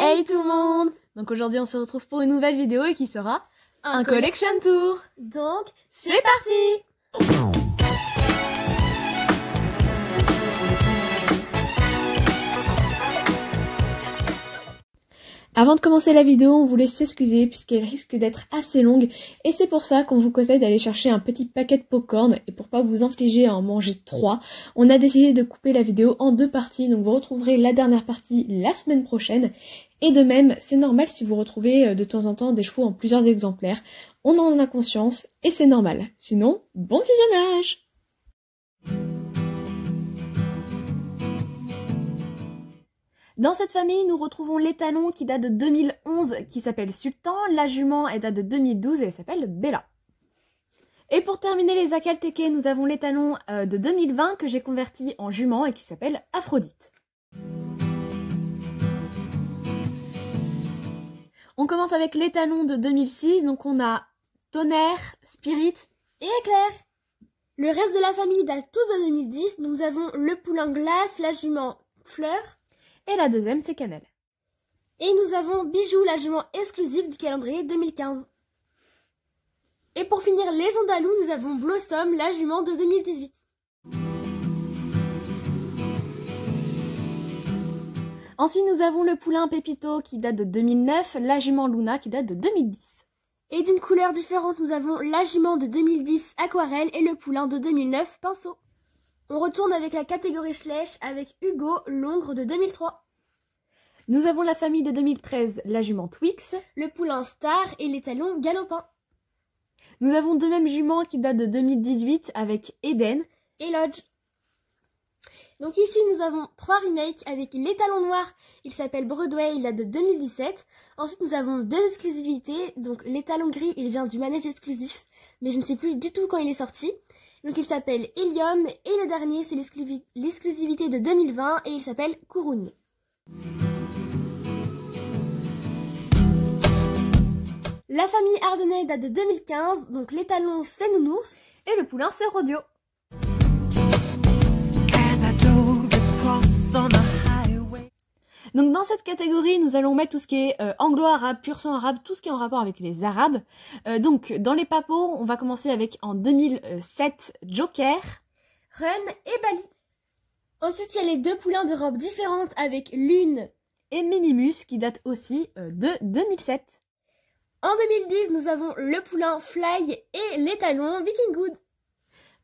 Hey tout le monde! Donc aujourd'hui on se retrouve pour une nouvelle vidéo et qui sera un collection tour. Donc, C'est parti! Avant de commencer la vidéo, on voulait s'excuser puisqu'elle risque d'être assez longue et c'est pour ça qu'on vous conseille d'aller chercher un petit paquet de popcorn et pour pas vous infliger à en manger 3, on a décidé de couper la vidéo en 2 parties, donc vous retrouverez la dernière partie la semaine prochaine et de même, c'est normal si vous retrouvez de temps en temps des chevaux en plusieurs exemplaires, on en a conscience et c'est normal. Sinon, bon visionnage! Dans cette famille, nous retrouvons l'étalon qui date de 2011 qui s'appelle Sultan, la jument elle date de 2012 et elle s'appelle Bella. Et pour terminer les Akalteke, nous avons l'étalon de 2020 que j'ai converti en jument et qui s'appelle Aphrodite. On commence avec l'étalon de 2006, donc on a Tonnerre, Spirit et Éclair. Le reste de la famille date tous de 2010. Nous avons le poulain Glace, la jument Fleur. Et la deuxième, c'est Cannelle. Et nous avons Bijou, la jument exclusive du calendrier 2015. Et pour finir les Andalous, nous avons Blossom, la jument de 2018. Ensuite, nous avons le poulain Pépito qui date de 2009, la jument Luna qui date de 2010. Et d'une couleur différente, nous avons la jument de 2010 Aquarelle et le poulain de 2009 Pinceau. On retourne avec la catégorie Schlech avec Hugo, l'ongre de 2003. Nous avons la famille de 2013, la jument Twix, le poulain Star et l'étalon Galopin. Nous avons deux mêmes juments qui datent de 2018 avec Eden et Lodge. Donc ici nous avons 3 remakes avec l'étalon noir, il s'appelle Broadway, il date de 2017. Ensuite nous avons 2 exclusivités, donc l'étalon gris il vient du manège exclusif, mais je ne sais plus du tout quand il est sorti. Donc il s'appelle Helium et le dernier c'est l'exclusivité de 2020 et il s'appelle Kouroun. La famille Ardennais date de 2015, donc l'étalon c'est Nounours et le poulain c'est Rodio. Donc dans cette catégorie, nous allons mettre tout ce qui est anglo-arabe, pur sang arabe, tout ce qui est en rapport avec les arabes. Donc dans les papos, on va commencer avec en 2007 Joker, Run et Bali. Ensuite, il y a les 2 poulains de robes différentes avec Lune et Minimus qui datent aussi de 2007. En 2010, nous avons le poulain Fly et l'étalon Viking Good.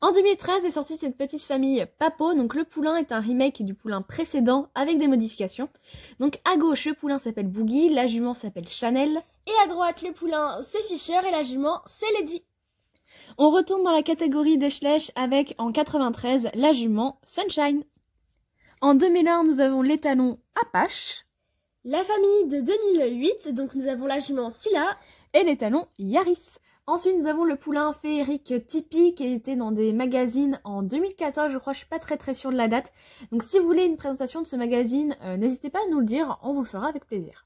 En 2013 est sortie cette petite famille Papo, donc le poulain est un remake du poulain précédent avec des modifications. Donc à gauche le poulain s'appelle Boogie, la jument s'appelle Chanel. Et à droite le poulain c'est Fisher et la jument c'est Lady. On retourne dans la catégorie des Schlech avec en 93 la jument Sunshine. En 2001 nous avons l'étalon Apache. La famille de 2008, donc nous avons la jument Scylla et l'étalon Yaris. Ensuite, nous avons le poulain féerique Tipeee qui était dans des magazines en 2014, je crois, je suis pas très sûre de la date. Donc si vous voulez une présentation de ce magazine, n'hésitez pas à nous le dire, on vous le fera avec plaisir.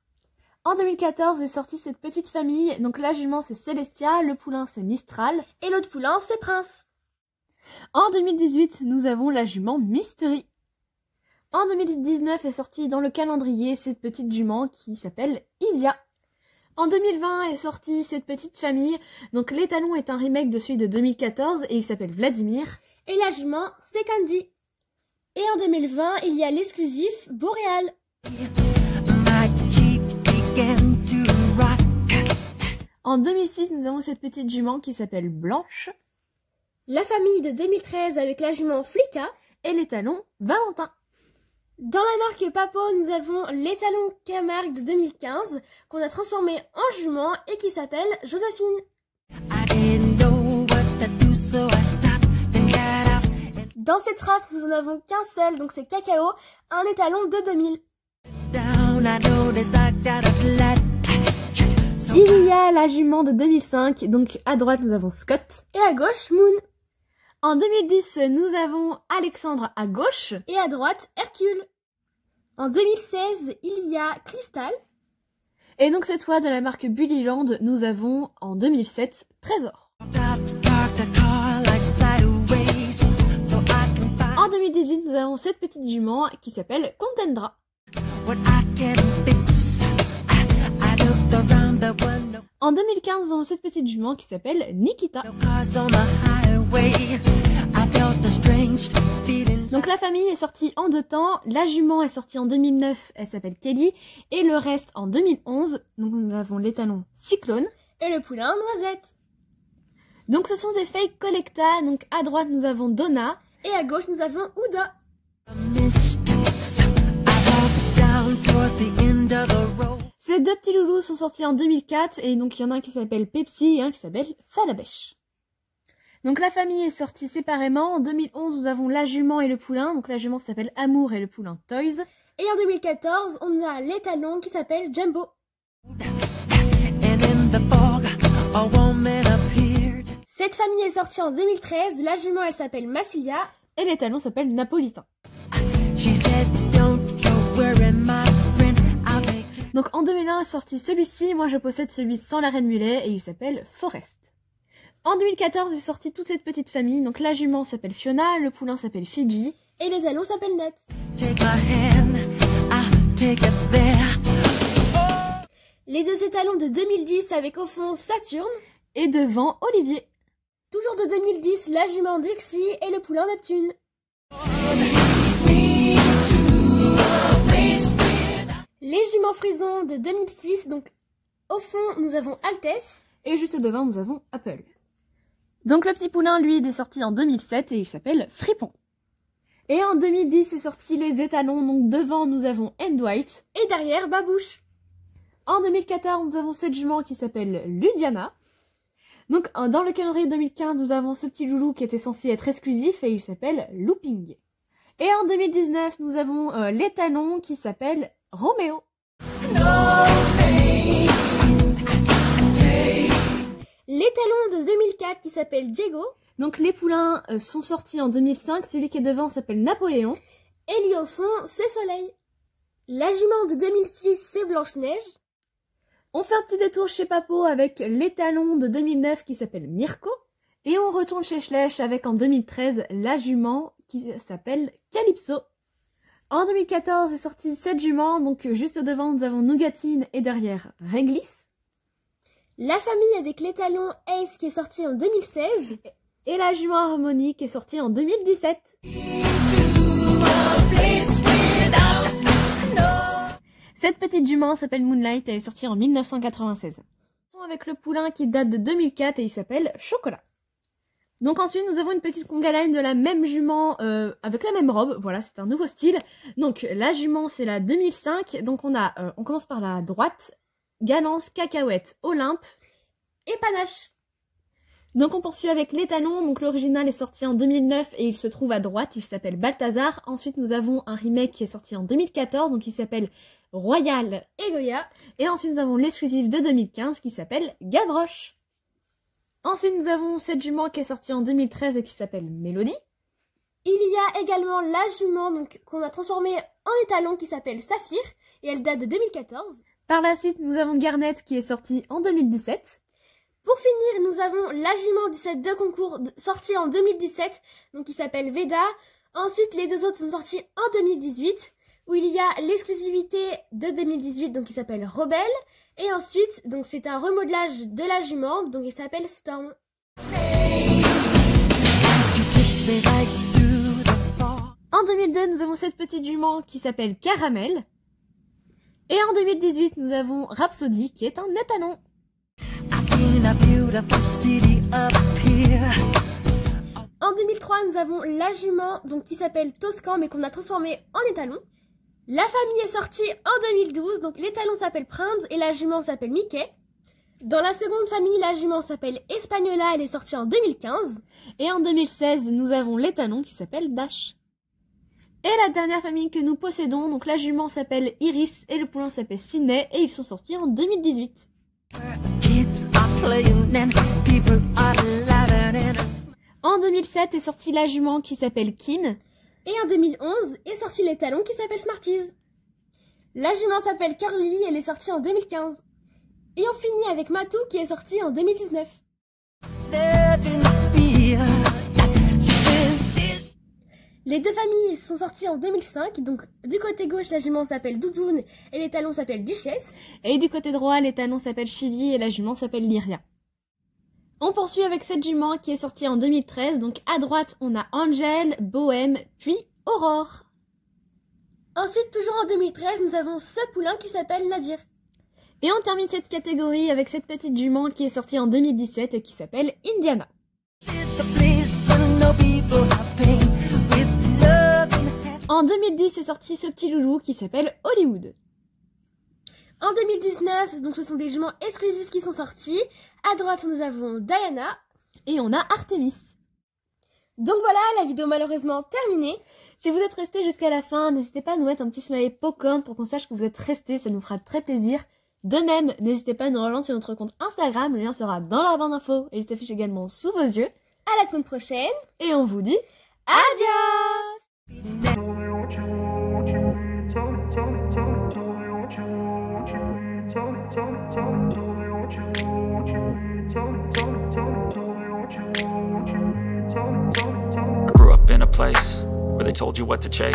En 2014 est sortie cette petite famille, donc la jument c'est Celestia, le poulain c'est Mistral et l'autre poulain c'est Prince. En 2018, nous avons la jument Mystery. En 2019 est sortie dans le calendrier cette petite jument qui s'appelle Isia. En 2020 est sortie cette petite famille, donc l'étalon est un remake de celui de 2014 et il s'appelle Vladimir. Et la jument c'est Candy. Et en 2020 il y a l'exclusif Boréal. En 2006 nous avons cette petite jument qui s'appelle Blanche. La famille de 2013 avec la jument Flicka et l'étalon Valentin. Dans la marque Papo, nous avons l'étalon Camargue de 2015 qu'on a transformé en jument et qui s'appelle Joséphine. Dans cette race, nous en avons qu'un seul, donc c'est Cacao, un étalon de 2000. Il y a la jument de 2005, donc à droite nous avons Scott et à gauche Moon. En 2010, nous avons Alexandre à gauche et à droite Hercule. En 2016, il y a Crystal. Et donc cette fois de la marque Bullyland, nous avons en 2007 Trésor. En 2018, nous avons cette petite jument qui s'appelle Contendra. En 2015, nous avons cette petite jument qui s'appelle Nikita. Donc la famille est sortie en 2 temps, la jument est sortie en 2009, elle s'appelle Kelly, et le reste en 2011. Donc nous avons l'étalon Cyclone Et le poulain Noisette. Donc ce sont des fake collecta, donc à droite nous avons Donna, Et à gauche, nous avons Ouda. Ces 2 petits loulous sont sortis en 2004, et donc il y en a un qui s'appelle Pepsi et un qui s'appelle Falabèche. Donc la famille est sortie séparément. En 2011, nous avons la jument et le poulain. Donc la jument s'appelle Amour et le poulain Toys. Et en 2014, on a l'étalon qui s'appelle Jumbo. Cette famille est sortie en 2013. La jument, elle s'appelle Massilia. Et l'étalon s'appelle Napolitain. Donc en 2001 est sorti celui-ci. Moi je possède celui sans la reine mulet et il s'appelle Forest. En 2014 est sortie toute cette petite famille. Donc la jument s'appelle Fiona, le poulain s'appelle Fiji. Et l'étalon s'appelle Nuts. Les 2 étalons de 2010 avec au fond Saturne. Et devant Olivier. Toujours de 2010, la jument Dixie et le poulain Neptune. Les juments Frison de 2006, donc au fond nous avons Altesse. Et juste devant nous avons Apple. Donc le petit poulain, lui, il est sorti en 2007 et il s'appelle Fripon. Et en 2010 est sorti les étalons, donc devant nous avons White. Et derrière Babouche. En 2014 nous avons cette jument qui s'appelle Ludiana. Donc dans le calendrier 2015 nous avons ce petit loulou qui était censé être exclusif et il s'appelle Looping. Et en 2019 nous avons l'étalon qui s'appelle Roméo. L'étalon de 2004 qui s'appelle Diego. Donc les poulains sont sortis en 2005, celui qui est devant s'appelle Napoléon. Et lui au fond c'est Soleil. La jument de 2006 c'est Blanche-Neige. On fait un petit détour chez Papo avec l'étalon de 2009 qui s'appelle Mirko. Et on retourne chez Schlech avec en 2013 la jument qui s'appelle Calypso. En 2014 est sortie cette jument, donc juste devant nous avons Nougatine et derrière Réglisse. La famille avec l'étalon Ace qui est sorti en 2016. Et la jument Harmonie qui est sortie en 2017. Cette petite jument s'appelle Moonlight, elle est sortie en 1996. Avec le poulain qui date de 2004 et il s'appelle Chocolat. Donc ensuite nous avons une petite conga line de la même jument avec la même robe, voilà c'est un nouveau style. Donc la jument c'est la 2005, donc on commence par la droite, Galance, Cacahuète, Olympe et Panache. Donc on poursuit avec l'étalon, donc l'original est sorti en 2009 et il se trouve à droite, il s'appelle Balthazar. Ensuite nous avons un remake qui est sorti en 2014, donc il s'appelle Royal et Goya. Et ensuite nous avons l'exclusif de 2015 qui s'appelle Gavroche. Ensuite nous avons cette jument qui est sortie en 2013 et qui s'appelle Mélodie. Il y a également la jument donc qu'on a transformée en étalon qui s'appelle Saphir et elle date de 2014. Par la suite nous avons Garnet qui est sorti en 2017. Pour finir, nous avons la jument du set de concours sortie en 2017, donc qui s'appelle Veda. Ensuite, les 2 autres sont sortis en 2018, où il y a l'exclusivité de 2018, donc qui s'appelle Rebelle. Et ensuite, donc c'est un remodelage de la jument, donc il s'appelle Storm. En 2002, nous avons cette petite jument qui s'appelle Caramel. Et en 2018, nous avons Rhapsody qui est un étalon. En 2003, nous avons la jument donc qui s'appelle Toscan mais qu'on a transformé en étalon. La famille est sortie en 2012, donc l'étalon s'appelle Prince et la jument s'appelle Mickey. Dans la seconde famille, la jument s'appelle Espagnola, elle est sortie en 2015. Et en 2016, nous avons l'étalon qui s'appelle Dash. Et la dernière famille que nous possédons, donc la jument s'appelle Iris et le poulain s'appelle Sydney et ils sont sortis en 2018. En 2007 est sortie la jument qui s'appelle Kim. Et en 2011 est sorti l'étalon qui s'appelle Smarties. La jument s'appelle Curly, elle est sortie en 2015. Et on finit avec Matou qui est sorti en 2019. Les deux familles sont sorties en 2005, donc du côté gauche la jument s'appelle Doudoune et les talons s'appellent Duchesse. Et du côté droit les talons s'appellent Chili et la jument s'appelle Lyria. On poursuit avec cette jument qui est sortie en 2013, donc à droite on a Angel, Bohème, puis Aurore. Ensuite, toujours en 2013, nous avons ce poulain qui s'appelle Nadir. Et on termine cette catégorie avec cette petite jument qui est sortie en 2017 et qui s'appelle Indiana. En 2010 est sorti ce petit loulou qui s'appelle Hollywood. En 2019, donc ce sont des juments exclusives qui sont sortis. À droite, nous avons Diana. Et on a Artemis. Donc voilà, la vidéo malheureusement terminée. Si vous êtes resté jusqu'à la fin, n'hésitez pas à nous mettre un petit smiley popcorn pour qu'on sache que vous êtes resté, ça nous fera très plaisir. De même, n'hésitez pas à nous rejoindre sur notre compte Instagram, le lien sera dans la barre d'infos et il s'affiche également sous vos yeux. À la semaine prochaine. Et on vous dit adios! I grew up in a place where they told you what to chase.